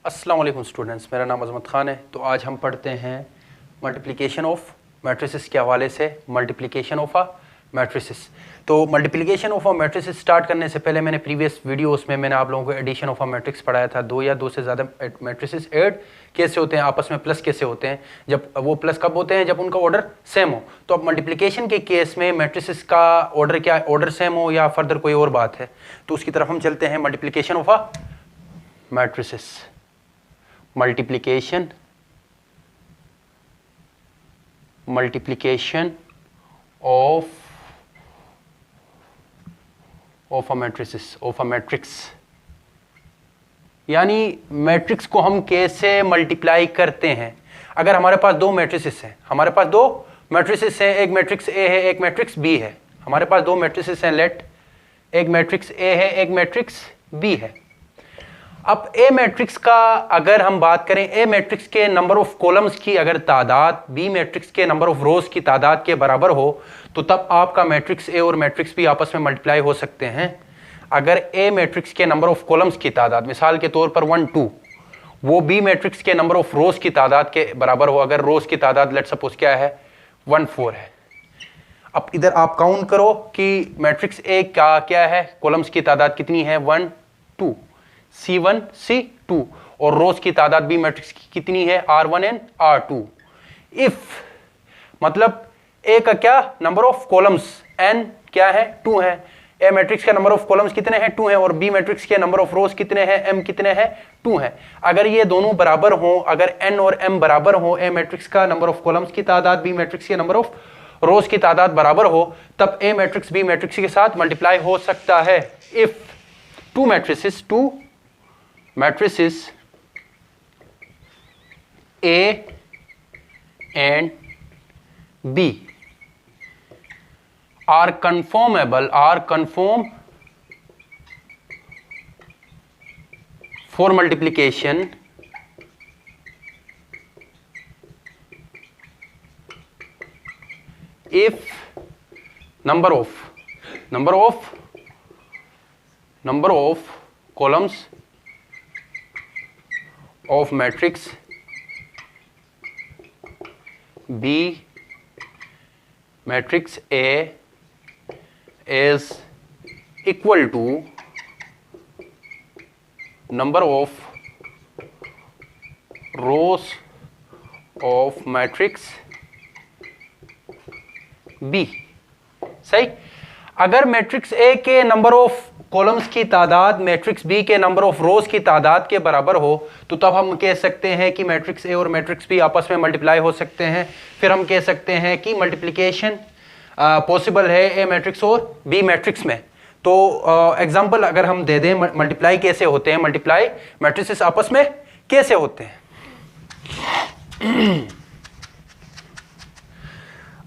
अस्सलाम वालेकुम स्टूडेंट्स, मेरा नाम अजमत ख़ान है। तो आज हम पढ़ते हैं मल्टीप्लिकेशन ऑफ मैट्रिसेस के हवाले से मल्टीप्लिकेशन ऑफ अ मैट्रिसेस। तो multiplication of a matrices start करने से पहले मैंने प्रीवियस वीडियोस में मैंने आप लोगों को एडिशन ऑफ अ मैट्रिक्स पढ़ाया था। दो या दो से ज़्यादा मैट्रिसेस ऐड कैसे होते हैं, आपस में प्लस कैसे होते हैं। जब वो प्लस कब होते हैं, जब उनका ऑर्डर सेम हो। तो अब मल्टीप्लिकेशन के केस में मैट्रिसेस का ऑर्डर क्या, ऑर्डर सेम हो या फर्दर कोई और बात है, तो उसकी तरफ हम चलते हैं। Multiplication of a matrices, multiplication of a matrix, यानी मैट्रिक्स को हम कैसे मल्टीप्लाई करते हैं। अगर हमारे पास दो मैट्रिसेस हैं, एक मैट्रिक्स ए है, एक मैट्रिक्स बी है। हमारे पास दो मैट्रिसेस हैं, लेट एक मैट्रिक्स ए है, एक मैट्रिक्स बी है। अब ए मैट्रिक्स का अगर हम बात करें, ए मैट्रिक्स के नंबर ऑफ कॉलम्स की अगर तादाद बी मैट्रिक्स के नंबर ऑफ रोज की तादाद के बराबर हो, तो तब आपका मैट्रिक्स ए और मैट्रिक्स बी आपस में मल्टीप्लाई हो सकते हैं। अगर ए मैट्रिक्स के नंबर ऑफ कॉलम्स की तादाद मिसाल के तौर पर 1 2, वो बी मैट्रिक्स के नंबर ऑफ रोज की तादाद के बराबर हो। अगर रोज की तादाद लेट सपोज क्या है, 1 4 है। अब इधर आप काउंट करो कि मैट्रिक्स ए का क्या है, कॉलम्स की तादाद कितनी है, 1 2, C1 C2, और रोज की तादाद बी मैट्रिक्स की कितनी है, R1 एंड R2। इफ मतलब ए का क्या नंबर ऑफ कॉलम्स n क्या है, 2 है। ए मैट्रिक्स के नंबर ऑफ कॉलम्स कितने हैं, 2 है, और बी मैट्रिक्स के नंबर ऑफ रोज कितने हैं, m कितने हैं, 2 है। अगर ये दोनों बराबर हो, अगर n और m बराबर हो, ए मैट्रिक्स का नंबर ऑफ कॉलम्स की तादाद बी मैट्रिक्स के नंबर ऑफ रोज की तादाद बराबर हो, तब ए मैट्रिक्स बी मैट्रिक्स के साथ मल्टीप्लाई हो सकता है। If two matrices A and B are conform for multiplication if number of columns of matrix B matrix A is equal to number of rows of matrix B। सही। अगर matrix A के number of columns की तादाद matrix B के number of रोज की तादाद के बराबर हो, तो तब हम कह सकते हैं कि मैट्रिक्स ए और मैट्रिक्स बी आपस में मल्टीप्लाई हो सकते हैं। फिर हम कह सकते हैं कि मल्टीप्लिकेशन पॉसिबल है ए मैट्रिक्स और बी मैट्रिक्स में। तो एग्जांपल अगर हम दे दें, मल्टीप्लाई कैसे होते हैं, मल्टीप्लाई मैट्रिसेस आपस में कैसे होते हैं।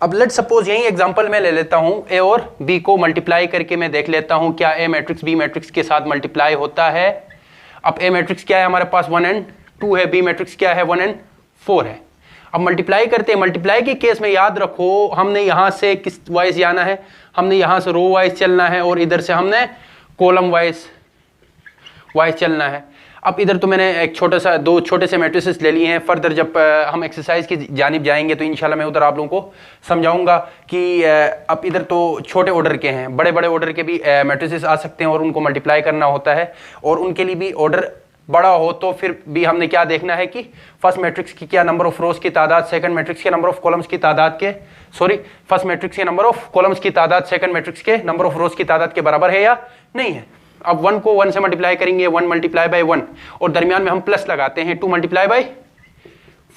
अब लेट सपोज यही एग्जांपल मैं ले लेता हूं, ए और बी को मल्टीप्लाई करके मैं देख लेता हूं क्या ए मैट्रिक्स बी मैट्रिक्स के साथ मल्टीप्लाई होता है। अब ए मैट्रिक्स क्या है हमारे पास, 1 एंड 2 है, बी मैट्रिक्स क्या है, 1 एंड 4 है। अब मल्टीप्लाई करते हैं। मल्टीप्लाई के केस में याद रखो, हमने यहां से किस वाइज जाना है, हमने यहां से रो वाइज चलना है और इधर से हमने कॉलम वाइज चलना है। अब इधर तो मैंने एक दो छोटे से मैट्रिसेस ले लिए हैं। फर्दर जब हम एक्सरसाइज की जानिब जाएंगे तो इंशाल्लाह मैं उधर आप लोगों को समझाऊंगा कि अब इधर तो छोटे ऑर्डर के हैं, बड़े बड़े ऑर्डर के भी मैट्रिसेस आ सकते हैं और उनको मल्टीप्लाई करना होता है, और उनके लिए भी ऑर्डर बड़ा हो तो फिर भी हमने क्या देखना है कि फर्स्ट मैट्रिक्स की क्या नंबर ऑफ रोज की तादाद सेकंड मैट्रिक्स के नंबर ऑफ कॉलम्स की तादाद के फर्स्ट मैट्रिक्स के नंबर ऑफ कॉलम्स की तादाद सेकंड मैट्रिक्स के नंबर ऑफ रोज की तादाद के बराबर है या नहीं है। अब 1 को 1 से मल्टीप्लाई करेंगे, 1 मल्टीप्लाई बाई 1, और दरमियान में हम प्लस लगाते हैं, 2 मल्टीप्लाई बाई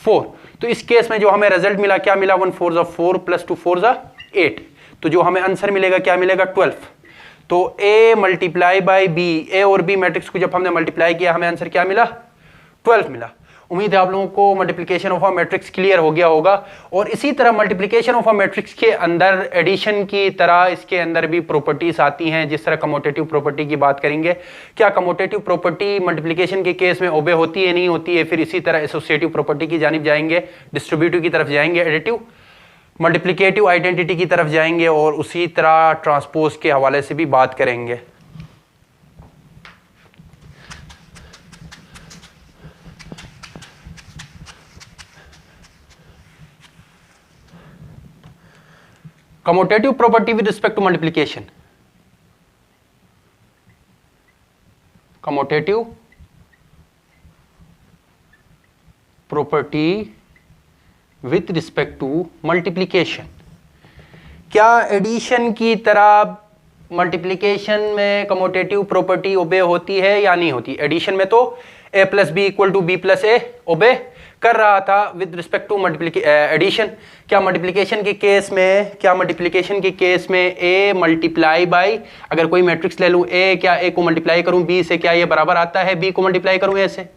4। तो इस केस में जो हमें रिजल्ट मिला, क्या मिला, 1 4 4 प्लस 2 4 8। तो जो हमें आंसर मिलेगा क्या मिलेगा, 12। तो ए मल्टीप्लाई बाई बी, ए और बी मैट्रिक्स को जब हमने मल्टीप्लाई किया हमें आंसर क्या मिला, 12 मिला। उम्मीद है आप लोगों को multiplication of a matrix clear हो गया होगा। और इसी तरह मल्टीप्लिकेशन ऑफ अ मैट्रिक्स के अंदर एडिशन की तरह इसके अंदर भी प्रॉपर्टीज आती हैं। जिस तरह कमोटेटिव प्रॉपर्टी की बात करेंगे, क्या कमोटेटिव प्रॉपर्टी मल्टीप्लिकेशन के केस में ओबे होती है, नहीं होती है। फिर इसी तरह एसोसिएटिव प्रॉपर्टी की जानिब जाएंगे, डिस्ट्रीब्यूटिव की तरफ जाएंगे, एडिटिव मल्टीप्लिकेटिव आइडेंटिटी की तरफ जाएंगे, और उसी तरह ट्रांसपोज के हवाले से भी बात करेंगे। Commutative property with respect to multiplication, commutative property with respect to multiplication. क्या एडिशन की तरह मल्टीप्लिकेशन में कमोटेटिव प्रॉपर्टी ओबे होती है या नहीं होती? एडिशन में तो a plus B equal to B plus A obey कर रहा था विद रिस्पेक्ट टू एडिशन। क्या मल्टीप्लिकेशन के केस में a मल्टीप्लाई बाई, अगर कोई मैट्रिक्स ले लूँ a, क्या a को मल्टीप्लाई करूँ b से, क्या ये बराबर आता है b को मल्टीप्लाई करूँ a से?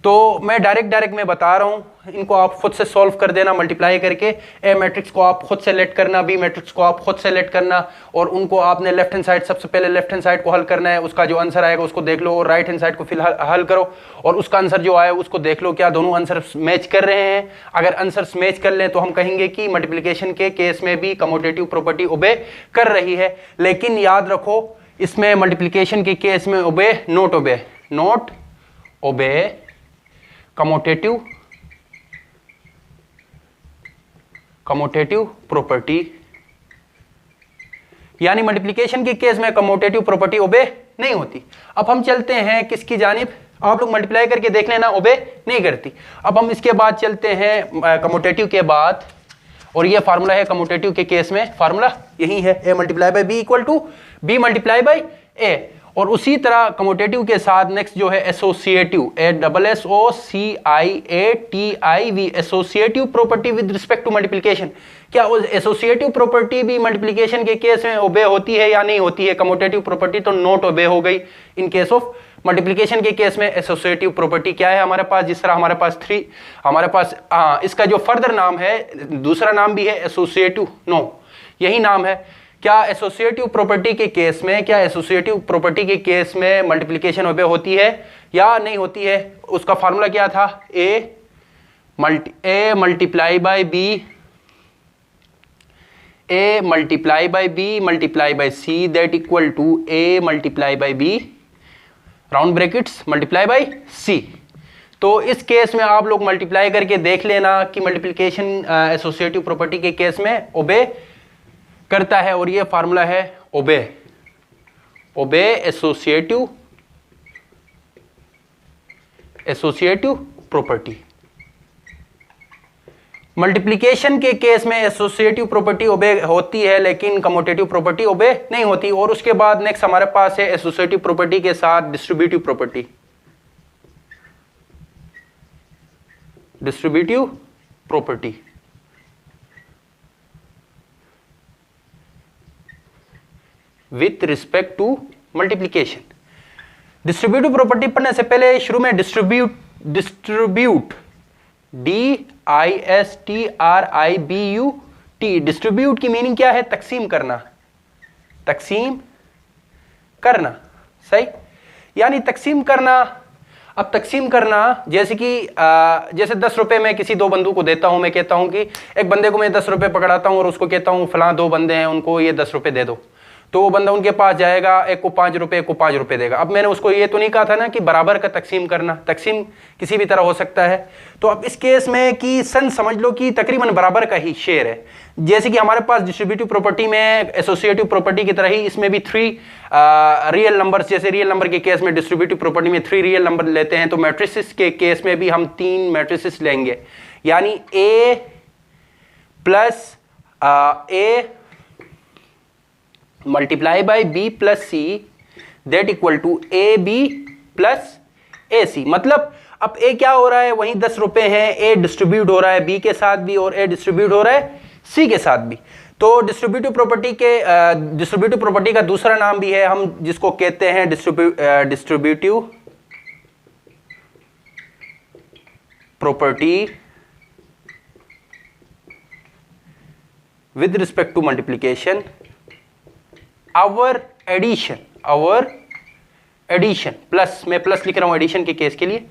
तो मैं डायरेक्ट में बता रहा हूँ, इनको आप खुद से सॉल्व कर देना मल्टीप्लाई करके। ए मैट्रिक्स को आप खुद से लेट करना, बी मैट्रिक्स को आप खुद से लेट करना, और उनको आपने लेफ्ट हैंड साइड, सबसे पहले लेफ्ट हैंड साइड को हल करना है, उसका जो आंसर आएगा उसको देख लो, और राइट हैंड साइड को फिलहाल हल करो और उसका आंसर जो आए उसको देख लो क्या दोनों आंसर मैच कर रहे हैं। अगर आंसर्स मैच कर लें तो हम कहेंगे कि मल्टीप्लिकेशन के केस में भी कमोटेटिव प्रॉपर्टी ओबे कर रही है। लेकिन याद रखो, इसमें मल्टीप्लिकेशन के केस में ओबे नॉट ओबे कमोटेटिव प्रॉपर्टी, यानी मल्टीप्लिकेशन के केस में कमोटेटिव प्रॉपर्टी ओबे नहीं होती। अब हम चलते हैं किसकी जानिब, आप लोग मल्टीप्लाई करके देख लेना, ओबे नहीं करती। अब हम इसके बाद चलते हैं कमोटेटिव के बाद, और ये फार्मूला है कमोटेटिव के केस में, फार्मूला यही है, a multiply by B equal to B multiply by A. और उसी तरह कमोटेटिव के साथ नेक्स्ट जो है associative, SOCIATIV, associative property with respect to multiplication. क्या एसोसिएटिव प्रॉपर्टी भी मल्टीप्लिकेशन के केस में ओबे होती है या नहीं होती है? कमोटेटिव प्रॉपर्टी तो नॉट ओबे हो गई इन केस ऑफ मल्टीप्लिकेशन के केस में। एसोसिएटिव प्रॉपर्टी क्या है हमारे पास? जिस तरह हमारे पास इसका जो फर्दर नाम है, दूसरा नाम भी है एसोसिएटिव, नो यही नाम है। क्या एसोसिएटिव प्रॉपर्टी के केस में मल्टीप्लिकेशन ओबे होती है या नहीं होती है? उसका फार्मूला क्या था? a multiply by B multiply by C that equal to a multiply by B round brackets multiply by C. तो इस केस में आप लोग मल्टीप्लाई करके देख लेना कि मल्टीप्लिकेशन एसोसिएटिव प्रॉपर्टी के केस में ओबे करता है, और ये फार्मूला है ओबे एसोसिएटिव प्रॉपर्टी। मल्टीप्लिकेशन के केस में एसोसिएटिव प्रॉपर्टी ओबे होती है, लेकिन कमोटेटिव प्रॉपर्टी ओबे नहीं होती। और उसके बाद नेक्स्ट हमारे पास है एसोसिएटिव प्रॉपर्टी के साथ distributive property with respect to multiplication. Distributive property पढ़ने से पहले शुरू में डिस्ट्रीब्यूट DISTRIBUT, डिस्ट्रीब्यूट की मीनिंग क्या है? तकसीम करना, सही, यानी तकसीम करना। अब तकसीम करना जैसे कि जैसे 10 रुपए मैं किसी दो बंदों को देता हूं, मैं कहता हूं कि एक बंदे को मैं 10 रुपए पकड़ाता हूं और उसको कहता हूं फलां 2 बंदे हैं, उनको ये 10 रुपए दे दो। तो वो बंदा उनके पास जाएगा, एक को 5 रुपए, एक को 5 रुपए देगा। अब मैंने उसको ये तो नहीं कहा था ना कि बराबर का तकसीम करना, तकसीम किसी भी तरह हो सकता है। तो अब इस केस में कि सन समझ लो कि तकरीबन बराबर का ही शेयर है। जैसे कि हमारे पास डिस्ट्रीब्यूटिव प्रॉपर्टी में एसोसिएटिव प्रॉपर्टी की तरह ही इसमें भी 3 रियल नंबर्स, जैसे रियल नंबर के केस में डिस्ट्रीब्यूटिव प्रॉपर्टी में 3 रियल नंबर लेते हैं, तो मैट्रिसेस के केस में भी हम 3 मैट्रिसेस लेंगे, यानी A plus A multiply by B plus C that equal to A B plus A C. मतलब अब ए क्या हो रहा है, वहीं 10 रुपए हैं, ए डिस्ट्रीब्यूट हो रहा है बी के साथ भी और ए डिस्ट्रीब्यूट हो रहा है सी के साथ भी। तो डिस्ट्रीब्यूटिव प्रॉपर्टी का दूसरा नाम भी है, हम जिसको कहते हैं distributive property with respect to multiplication. Over addition plus, मैं प्लस लिख रहा हूं एडिशन के केस के लिए,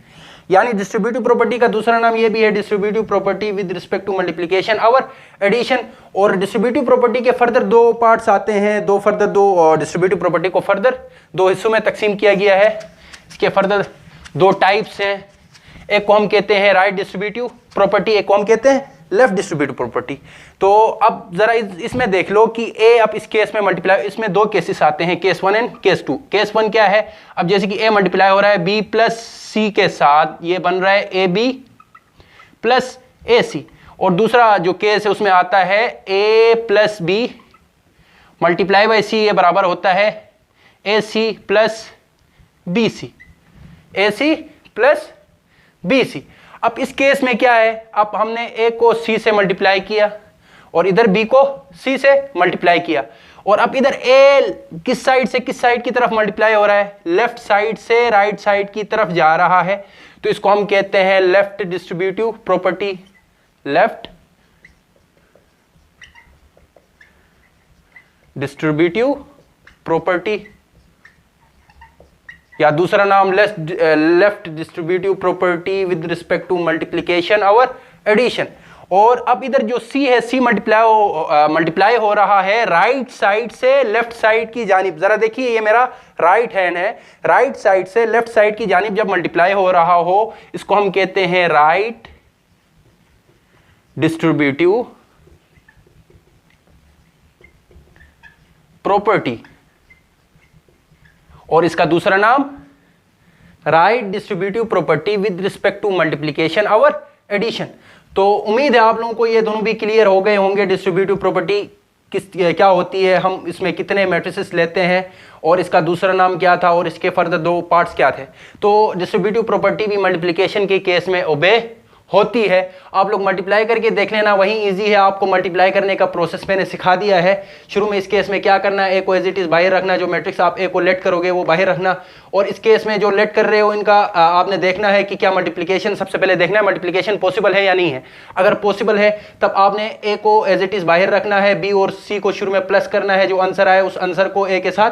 यानी डिस्ट्रीब्यूटिव प्रॉपर्टी का दूसरा नाम ये भी है distributive property with respect to multiplication, over addition. और डिस्ट्रीब्यूटिव प्रॉपर्टी के फर्दर 2 पार्ट्स आते हैं, दो डिस्ट्रीब्यूटिव प्रॉपर्टी को फर्दर 2 हिस्सों में तकसीम किया गया है। इसके फर्दर 2 टाइप्स हैं, एक को हम कहते हैं राइट डिस्ट्रीब्यूटिव प्रॉपर्टी, एक को हम कहते हैं लेफ्ट डिस्ट्रीब्यूटिव प्रॉपर्टी। तो अब जरा इसमें देख लो कि ए अब इस केस में मल्टीप्लाई, इसमें दो केसेस आते हैं, केस 1 एंड केस 2। केस 1 क्या है, अब जैसे कि ए मल्टीप्लाई हो रहा है बी प्लस सी के साथ, ये बन रहा है ए बी प्लस ए सी। और दूसरा जो केस है उसमें आता है ए प्लस बी मल्टीप्लाई बाई सी, ये बराबर होता है ए सी प्लस बी सी, ए सी प्लस बी सी। अब इस केस में क्या है, अब हमने ए को सी से मल्टीप्लाई किया और इधर बी को सी से मल्टीप्लाई किया, और अब इधर ए किस साइड से किस साइड की तरफ मल्टीप्लाई हो रहा है, लेफ्ट साइड से राइट साइड की तरफ जा रहा है। तो इसको हम कहते हैं left distributive property, left distributive property, या दूसरा नाम left distributive property with respect to multiplication और एडिशन। और अब इधर जो सी है, सी मल्टीप्लाई हो रहा है राइट साइड से लेफ्ट साइड की जानिब। जरा देखिए ये मेरा राइट हैंड है, राइट साइड से लेफ्ट साइड की जानिब जब मल्टीप्लाई हो रहा हो, इसको हम कहते हैं राइट डिस्ट्रीब्यूटिव प्रॉपर्टी, और इसका दूसरा नाम right distributive property with respect to multiplication और एडिशन। तो उम्मीद है आप लोगों को ये दोनों भी क्लियर हो गए होंगे, डिस्ट्रीब्यूटिव प्रॉपर्टी क्या होती है, हम इसमें कितने मैट्रिसेस लेते हैं, और इसका दूसरा नाम क्या था, और इसके फर्दर दो पार्ट्स क्या थे। तो डिस्ट्रीब्यूटिव प्रॉपर्टी भी मल्टीप्लिकेशन के केस में ओबे होती है। आप लोग मल्टीप्लाई करके देख लेना, वही इजी है, आपको मल्टीप्लाई करने का प्रोसेस मैंने सिखा दिया है। शुरू में इस केस में क्या करना है, ए को एज इट इज बाहर रखना, जो मैट्रिक्स आप ए को लेट करोगे वो बाहर रखना, और इस केस में जो लेट कर रहे हो इनका आपने देखना है कि क्या मल्टीप्लिकेशन, सबसे पहले देखना है मल्टीप्लिकेशन पॉसिबल है या नहीं है। अगर पॉसिबल है तब आपने ए को एज इट इज बाहर रखना है, बी और सी को शुरू में प्लस करना है, जो आंसर आए उस आंसर को ए के साथ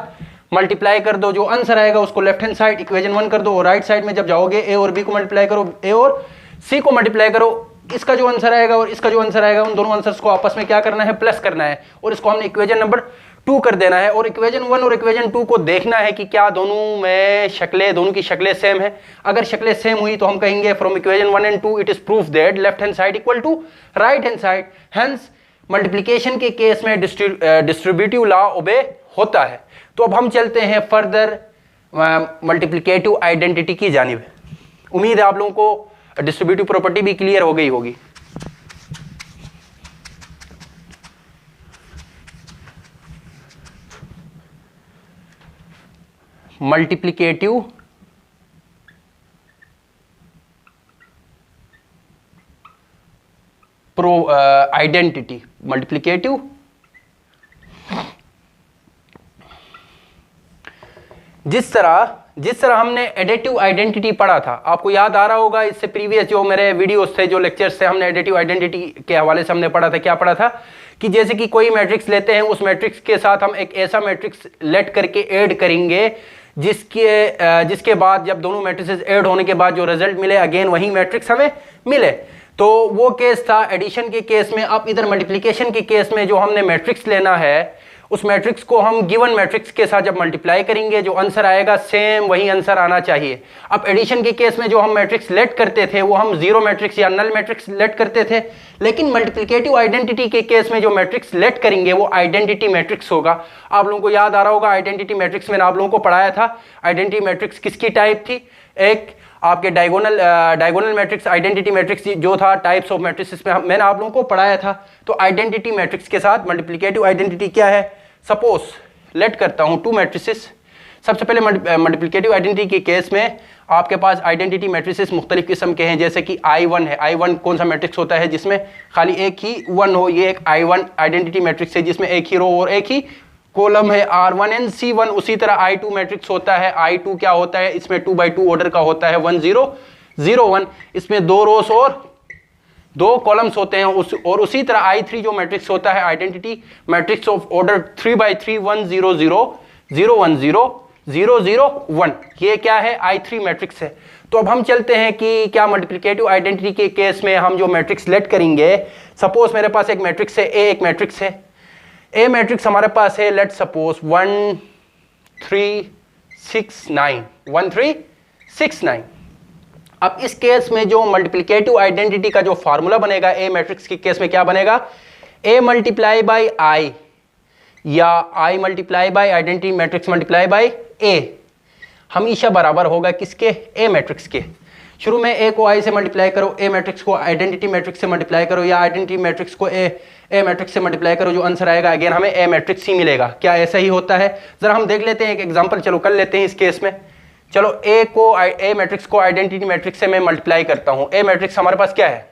मल्टीप्लाई कर दो, जो आंसर आएगा उसको लेफ्ट हैंड साइड इक्वेशन 1 कर दो, और राइट साइड में जब जाओगे ए और बी को मल्टीप्लाई करो, ए और सी को मल्टीप्लाई करो, इसका जो आंसर आएगा और इसका जो आंसर आएगा उन दोनों आंसर्स को आपस में क्या करना है, प्लस करना है, और इसको हमने इक्वेशन नंबर 2 कर देना है। और इक्वेशन 1 और इक्वेशन 2 को देखना है कि क्या दोनों में शक्लें, दोनों की शक्लें सेम है। अगर शक्लें सेम हुई तो हम कहेंगे from equation 1 and 2 it is proof that left hand side equal to right hand side. Hence multiplication के केस में डिस्ट्रीब्यूटिव लॉ ओबे होता है। तो अब हम चलते हैं फर्दर मल्टीप्लिकेटिव आइडेंटिटी की जानिब। उम्मीद है आप लोगों को डिस्ट्रीब्यूटिव प्रॉपर्टी भी क्लियर हो गई होगी। मल्टीप्लिकेटिव आइडेंटिटी, मल्टीप्लिकेटिव जिस तरह हमने एडिटिव आइडेंटिटी पढ़ा था, आपको याद आ रहा होगा इससे प्रीवियस जो मेरे वीडियोस थे, जो लेक्चर्स थे, हमने एडिटिव आइडेंटिटी के हवाले से हमने पढ़ा था। क्या पढ़ा था कि जैसे कि कोई मैट्रिक्स लेते हैं, उस मैट्रिक्स के साथ हम एक ऐसा मैट्रिक्स लेट करके ऐड करेंगे जिसके बाद जब दोनों मैट्रिसेस ऐड होने के बाद जो रिजल्ट मिले अगेन वही मैट्रिक्स हमें मिले। तो वो केस था एडिशन के केस में। अब इधर मल्टीप्लिकेशन के केस में जो हमने मैट्रिक्स लेना है, उस मैट्रिक्स को हम गिवन मैट्रिक्स के साथ जब मल्टीप्लाई करेंगे, जो आंसर आएगा सेम वही आंसर आना चाहिए। अब एडिशन के केस में जो हम मैट्रिक्स लेट करते थे वो हम जीरो मैट्रिक्स या नल मैट्रिक्स लेट करते थे, लेकिन मल्टीप्लिकेटिव आइडेंटिटी के केस में जो मैट्रिक्स लेट करेंगे वो आइडेंटिटी मैट्रिक्स होगा। आप लोगों को याद आ रहा होगा आइडेंटिटी मैट्रिक्स मैंने आप लोगों को पढ़ाया था। आइडेंटिटी मैट्रिक्स किसकी टाइप थी, एक आपके डायगोनल मैट्रिक्स, आइडेंटिटी मैट्रिक्स जो था टाइप्स ऑफ मैट्रिक्स में मैंने आप लोगों को पढ़ाया था। तो आइडेंटिटी मैट्रिक्स के साथ मल्टीप्लिकेटिव आइडेंटिटी क्या है, सपोज लेट करता हूं टू मैट्रिसेस। सबसे पहले मल्टीप्लिकेटिव आइडेंटिटी के केस में आपके पास आइडेंटिटी मैट्रिसेस मुख्तलिफ किस्म के हैं, जैसे कि I1 है। I1 कौन सा मैट्रिक्स होता है जिसमें खाली एक ही 1 हो, ये एक I1 आइडेंटिटी मैट्रिक्स है जिसमें एक ही रो और एक ही कॉलम है, R1 एंड C1। उसी तरह I2 मैट्रिक्स होता है। I2 क्या होता है, इसमें 2x2 ऑर्डर का होता है, 1 0 0 1, इसमें 2 रोस और 2 कॉलम्स होते हैं। और उसी तरह I3 जो मैट्रिक्स होता है identity matrix of order 3x3 1 0 0 0 1 0 0 0 1, ये क्या है, I3 मैट्रिक्स है। तो अब हम चलते हैं कि क्या मल्टीप्लिकेटिव आइडेंटिटी के केस में हम जो मैट्रिक्स लेट करेंगे, सपोज मेरे पास एक मैट्रिक्स है, A एक मैट्रिक्स है, A मैट्रिक्स हमारे पास है, लेट सपोज 1 3 6 9 1 3 6 9। अब इस केस में जो मल्टीप्लिकेटिव आइडेंटिटी का जो फार्मूला बनेगा ए मैट्रिक्स के केस में क्या बनेगा, ए मल्टीप्लाई बाई आई या I multiply by identity matrix multiply by A हमेशा बराबर होगा किसके, ए मैट्रिक्स के। शुरू में ए को आई से मल्टीप्लाई करो, ए मैट्रिक्स को आइडेंटिटी मैट्रिक्स से मल्टीप्लाई करो या आइडेंटिटी मैट्रिक्स को ए मैट्रिक्स से मल्टीप्लाई करो, जो आंसर आएगा अगेन हमें ए मैट्रिक्स ही मिलेगा। क्या ऐसा ही होता है? जरा हम देख लेते हैं एक एग्जांपल, चलो कर लेते हैं इस केस में। चलो ए मैट्रिक्स को आइडेंटिटी मैट्रिक्स से मैं मल्टीप्लाई करता हूं। ए मैट्रिक्स हमारे पास क्या है,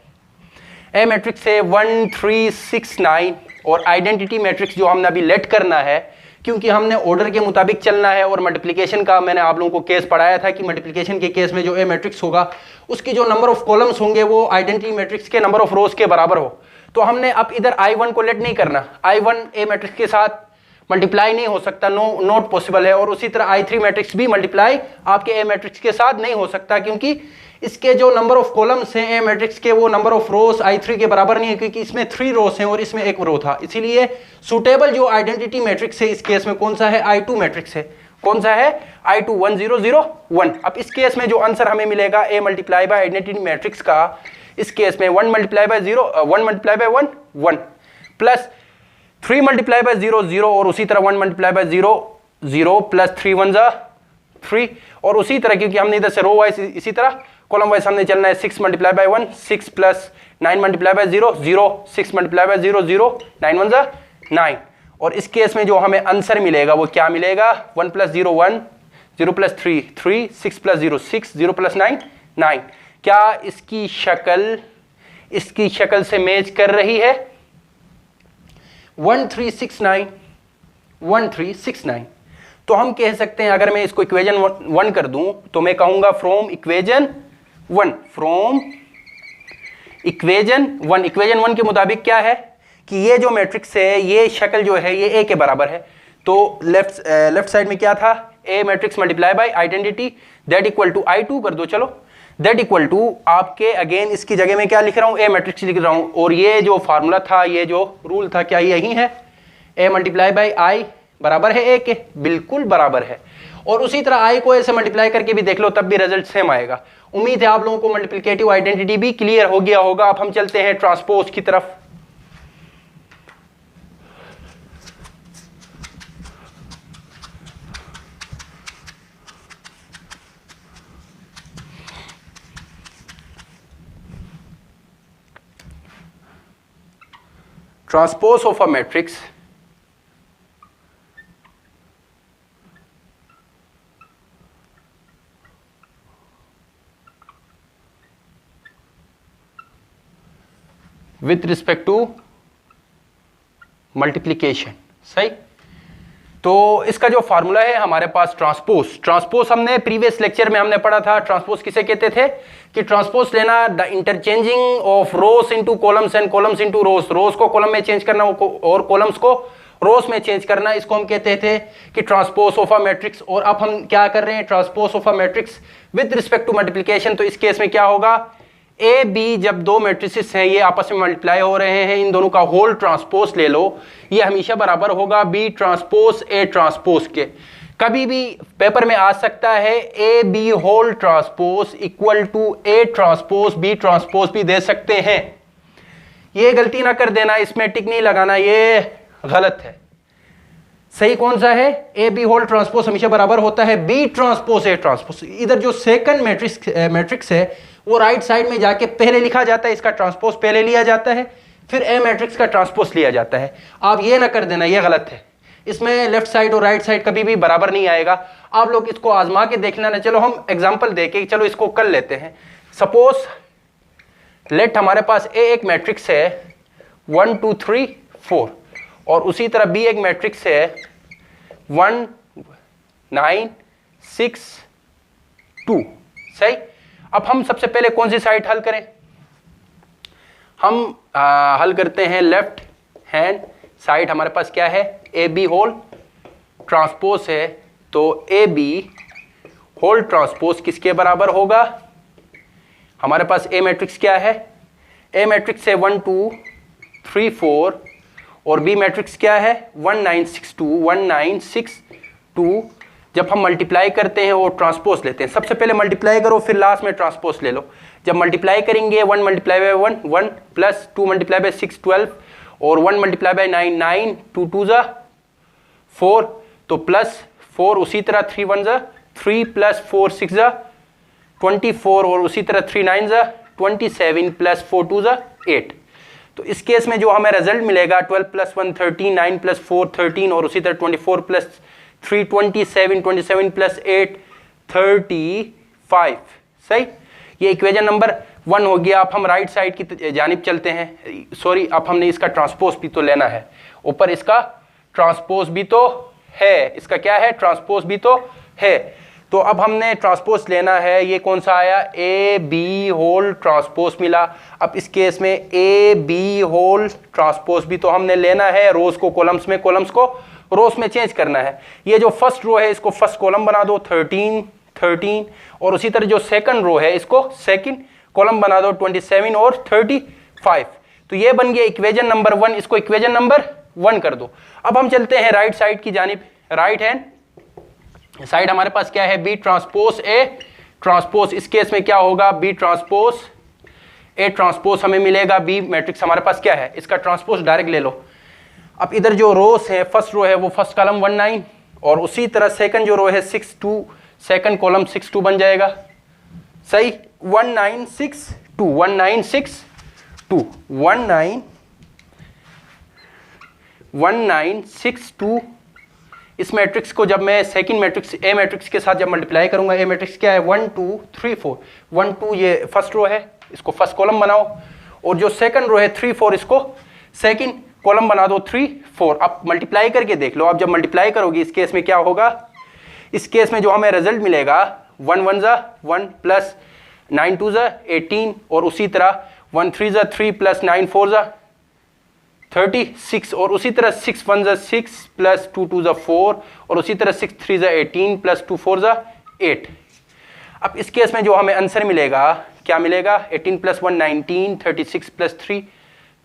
ए मैट्रिक्स है 1 3 6 9 और आइडेंटिटी मैट्रिक्स जो हमने अभी लेट करना है, क्योंकि हमने ऑर्डर के मुताबिक चलना है और मल्टीप्लिकेशन का मैंने आप लोगों को केस पढ़ाया था कि मल्टीप्लिकेशन के केस में जो ए मैट्रिक्स होगा उसकी जो नंबर ऑफ कॉलम्स होंगे वो आइडेंटिटी मैट्रिक्स के नंबर ऑफ रोज के बराबर हो। तो हमने अब इधर I1 को लेट नहीं करना, I1 ए मैट्रिक्स के साथ मल्टीप्लाई नहीं हो सकता, नॉट पॉसिबल है। और उसी तरह I3 मैट्रिक्स भी मल्टीप्लाई आपके ए मैट्रिक्स के साथ नहीं हो सकता, क्योंकि इसके जो नंबर ऑफ कॉलम्स हैं ए मैट्रिक्स के वो नंबर ऑफ रोज I3 के बराबर नहीं है, क्योंकि इसमें 3 रोज हैं और इसमें 1 रो था। इसीलिए सुटेबल जो आइडेंटिटी मैट्रिक्स है इस केस में कौन सा है, I2 मैट्रिक्स है। कौन सा है, I2 1 0 0 1। अब इस केस में जो आंसर हमें मिलेगा A multiply by identity matrix का, इस केस में 1 multiply by 0 1 multiply by 1 1 plus 3 multiply by 0 0 और उसी तरह 1 मल्टीप्लाई बाय 0 0 प्लस 3 1 जा 3 और उसी तरह, क्योंकि हमने इधर से रो वाइज इसी तरह कॉलम वाइज हमने चलना है। 6 multiply by 1 6 plus 9 multiply by 0 0 6 multiply by 0 0 9 1 जा 9। और इस केस में जो हमें आंसर मिलेगा वो क्या मिलेगा, 1 प्लस 0 1 0 प्लस 3 3 6 प्लस 0 6 0 प्लस 9 9। क्या इसकी शक्ल से मैच कर रही है? 1369 1369। तो हम कह सकते हैं, अगर मैं इसको इक्वेशन 1 कर दूं तो मैं कहूंगा फ्रॉम इक्वेशन 1 इक्वेशन 1 के मुताबिक क्या है कि ये जो मैट्रिक्स है ये शक्ल जो है ये ए के बराबर है। तो लेफ्ट साइड में क्या था, A matrix multiply by identity that equal to I2 कर दो। चलो दैट इक्वल टू आपके अगेन इसकी जगह में क्या लिख रहा हूं, ए मैट्रिक्स लिख रहा हूं। और ये जो फार्मूला था, ये जो रूल था, क्या यही है, ए मल्टीप्लाई बाय आई बराबर है ए के, बिल्कुल बराबर है। और उसी तरह आई को ऐसे मल्टीप्लाई करके भी देख लो तब भी रिजल्ट सेम आएगा। उम्मीद है आप लोगों को मल्टीप्लिकेटिव आइडेंटिटी भी क्लियर हो गया होगा। अब हम चलते हैं ट्रांसपोज की तरफ। Transpose of a matrix with respect to multiplication। सही, तो इसका जो फार्मूला है हमारे पास ट्रांसपोज हमने प्रीवियस लेक्चर में हमने पढ़ा था। ट्रांसपोज किसे कहते थे कि ट्रांसपोज लेना the interchanging of rows into columns and columns into rows, rows को कॉलम में चेंज करना और कॉलम्स को रोज में चेंज करना, इसको हम कहते थे कि ट्रांसपोज ऑफ अ मैट्रिक्स। और अब हम क्या कर रहे हैं, transpose of a matrix with respect to multiplication. तो इस केस में क्या होगा, ए बी जब दो मैट्रिसेस हैं ये आपस में मल्टीप्लाई हो रहे हैं, इन दोनों का होल ट्रांसपोज ले लो, ये हमेशा बराबर होगा बी ट्रांसपोज ए ट्रांसपोज के। कभी भी पेपर में आ सकता है A B whole transpose equal to A transpose B transpose भी दे सकते हैं। ये गलती ना कर देना, इसमें टिक नहीं लगाना, ये गलत है। सही कौन सा है, ए बी होल ट्रांसपोज हमेशा बराबर होता है बी ट्रांसपोज ए ट्रांसपोज। इधर जो सेकंड मैट्रिक्स है वो राइट साइड में जाके पहले लिखा जाता है, इसका ट्रांसपोज पहले लिया जाता है, फिर ए मैट्रिक्स का ट्रांसपोज लिया जाता है। आप ये ना कर देना, ये गलत है। इसमें लेफ्ट साइड और राइट साइड कभी भी बराबर नहीं आएगा। आप लोग इसको आजमा के देख लेना। चलो हम एग्जांपल देके चलो इसको कर लेते हैं। सपोज लेट हमारे पास ए एक मैट्रिक्स है 1 2 3 4 और उसी तरह बी एक मैट्रिक्स है 1 9 6 2। सही, अब हम सबसे पहले कौन सी साइड हल करें, हम हल करते हैं लेफ्ट हैंड साइड। हमारे पास क्या है, ए बी होल ट्रांसपोज है, तो ए बी होल ट्रांसपोज किसके बराबर होगा, हमारे पास ए मैट्रिक्स क्या है, ए मैट्रिक्स है 1 2 3 4 और बी मैट्रिक्स क्या है 1 9 6 2 1 9 6 2। जब हम मल्टीप्लाई करते हैं और ट्रांसपोज लेते हैं, सबसे पहले मल्टीप्लाई करो फिर लास्ट में ट्रांसपोज ले लो। जब मल्टीप्लाई करेंगे 1 multiply by 1 1 plus 2 multiply by 6 12 और 1 मल्टीप्लाई बाय 9 9 2 2 जा 4 तो प्लस 4, उसी तरह 3 1 जा 3 प्लस 4 6 जा 24 और उसी तरह 3 9 जा 27 प्लस 4 2 जा 8। तो इस केस में जो हमें रिजल्ट मिलेगा 12 प्लस 1 13 9 प्लस 4 13 और उसी तरह 24 प्लस 3 27 27 प्लस 8 35। सही, ये इक्वेशन नंबर 1 हो गया। अब हम राइट साइड की जानिब चलते हैं। सॉरी, अब हमने इसका ट्रांसपोज भी तो लेना है, ऊपर इसका ट्रांसपोज भी तो है, इसका क्या है, ट्रांसपोज भी तो है। तो अब हमने ट्रांसपोज लेना है, ये कौन सा आया, ए बी होल ट्रांसपोज मिला। अब इस केस में ए बी होल ट्रांसपोज भी तो हमने लेना है, रोज को कॉलम्स में, कॉलम्स को रोज में चेंज करना है। ये जो फर्स्ट रो है इसको फर्स्ट कॉलम बना दो 13 13 और उसी तरह जो सेकंड रो है इसको सेकंड कॉलम बना दो 27 और 35। तो ये बन गया इक्वेशन नंबर 1, इसको इक्वेशन नंबर 1 कर दो। अब हम चलते हैं राइट साइड की जानिब। राइट हैंड साइड हमारे पास क्या है, बी ट्रांसपोज ए ट्रांसपोज। इस केस में क्या होगा, बी ट्रांसपोज ए ट्रांसपोज हमें मिलेगा। बी मैट्रिक्स हमारे पास क्या है, इसका ट्रांसपोज डायरेक्ट ले लो। अब इधर जो रोस है, फर्स्ट रो है वो फर्स्ट कॉलम 1 9 और उसी तरह सेकंड जो रो है 6 2, सेकंड कॉलम 6 2 बन जाएगा। सही, 1 9 6 2 1 9 6 2 1 9 1 9 6 2। इस मैट्रिक्स को जब मैं सेकंड मैट्रिक्स ए मैट्रिक्स के साथ जब मल्टीप्लाई करूंगा, ए मैट्रिक्स क्या है 1 2 3 4 1 2, ये फर्स्ट रो है, इसको फर्स्ट कॉलम बनाओ और जो सेकंड रो है 3 4 इसको सेकंड कॉलम बना दो 3 4। अब मल्टीप्लाई करके देख लो। अब जब मल्टीप्लाई करोगी इस केस में क्या होगा, इस केस में जो हमें रिजल्ट मिलेगा 1 1 जा 1 प्लस 9 2 जा 18 और उसी तरह 1 3 जा 3 प्लस 9 4 जा 36 और उसी तरह 6 1 जा 6 प्लस 2 2 जा 4 और उसी तरह 6 3 जा 18 प्लस 2 4 जा 8। अब इस केस में जो हमें आंसर मिलेगा क्या मिलेगा, 18 प्लस 1 19 36 प्लस 3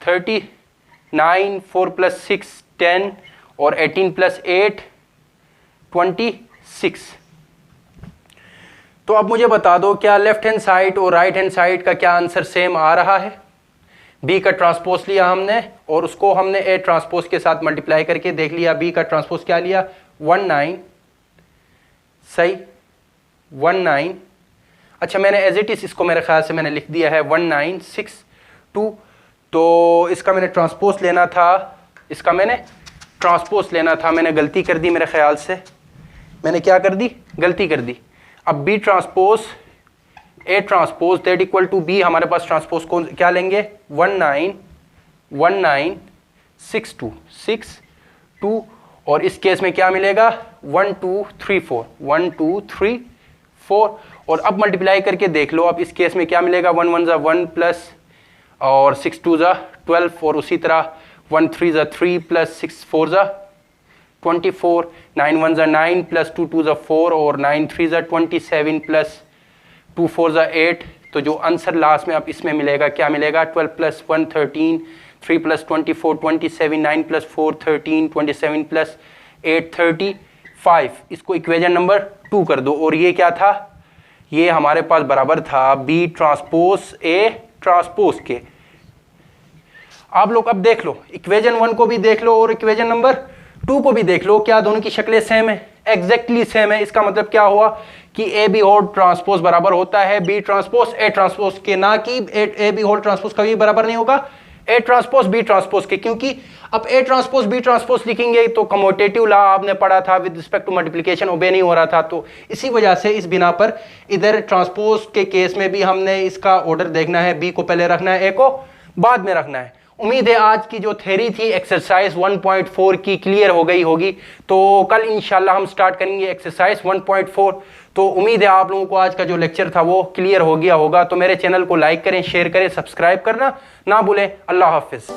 39 4 प्लस 6 10 और 18 प्लस 8 26। तो अब मुझे बता दो क्या लेफ्ट हैंड साइड और राइट हैंड साइड का क्या आंसर सेम आ रहा है। बी का ट्रांसपोज लिया हमने और उसको हमने ए ट्रांसपोज के साथ मल्टीप्लाई करके देख लिया। बी का ट्रांसपोज क्या लिया 1 9। सही, 1 9। अच्छा, मैंने एज इट इज इसको मेरे ख्याल से मैंने लिख दिया है 1 9 6 2। तो इसका मैंने ट्रांसपोज लेना था, इसका मैंने ट्रांसपोज लेना था, मैंने गलती कर दी मेरे ख्याल से। मैंने क्या कर दी, गलती कर दी। अब B transpose A transpose that equal to B, हमारे पास ट्रांसपोज कौन क्या लेंगे 1 9 1 9 6 2 6 2 और इस केस में क्या मिलेगा 1 2 3 4 1 2 3 4 और अब मल्टीप्लाई करके देख लो। अब इस केस में क्या मिलेगा 1 1 जा 1 प्लस और 6 2 जा 12 और उसी तरह 1 3 जा 3 प्लस 6 4 जा 24 9 1 जा 9 प्लस 2 2 जा 4 और 9 3 जा 27 प्लस 2 4 जा 8। तो जो आंसर लास्ट में अब इसमें मिलेगा क्या मिलेगा 12 प्लस 1 13 3 प्लस 24 27 9 प्लस 4 13 27 प्लस 8 35। इसको इक्वेशन नंबर 2 कर दो और ये क्या था, ये हमारे पास बराबर था बी ट्रांसपोज ए ट्रांसपोज के। आप लोग अब देख लो इक्वेशन 1 को भी देख लो और इक्वेशन नंबर 2 को भी देख लो, क्या दोनों की शक्लें सेम है, एग्जैक्टली सेम है। इसका मतलब क्या हुआ कि ए बी होल ट्रांसपोज बराबर होता है बी ट्रांसपोज ए ट्रांसपोज के, ना कि ए बी होल ट्रांसपोज कभी बराबर नहीं होगा ए ट्रांसपोज बी ट्रांसपोज के, क्योंकि अब ए ट्रांसपोज बी ट्रांसपोज लिखेंगे तो कमोटेटिव लॉ आपने पढ़ा था विद रिस्पेक्ट टू मल्टीप्लिकेशन ओबे नहीं हो रहा था। तो इसी वजह से इस बिना पर इधर ट्रांसपोज के केस में भी हमने इसका ऑर्डर देखना है, बी को पहले रखना है, ए को बाद में रखना है। उम्मीद है आज की जो थ्योरी थी एक्सरसाइज 1.4 की क्लियर हो गई होगी। तो कल इंशाल्लाह हम स्टार्ट करेंगे एक्सरसाइज 1.4। तो उम्मीद है आप लोगों को आज का जो लेक्चर था वो क्लियर हो गया होगा। तो मेरे चैनल को लाइक करें, शेयर करें, सब्सक्राइब करना ना भूलें। अल्लाह हाफिज़।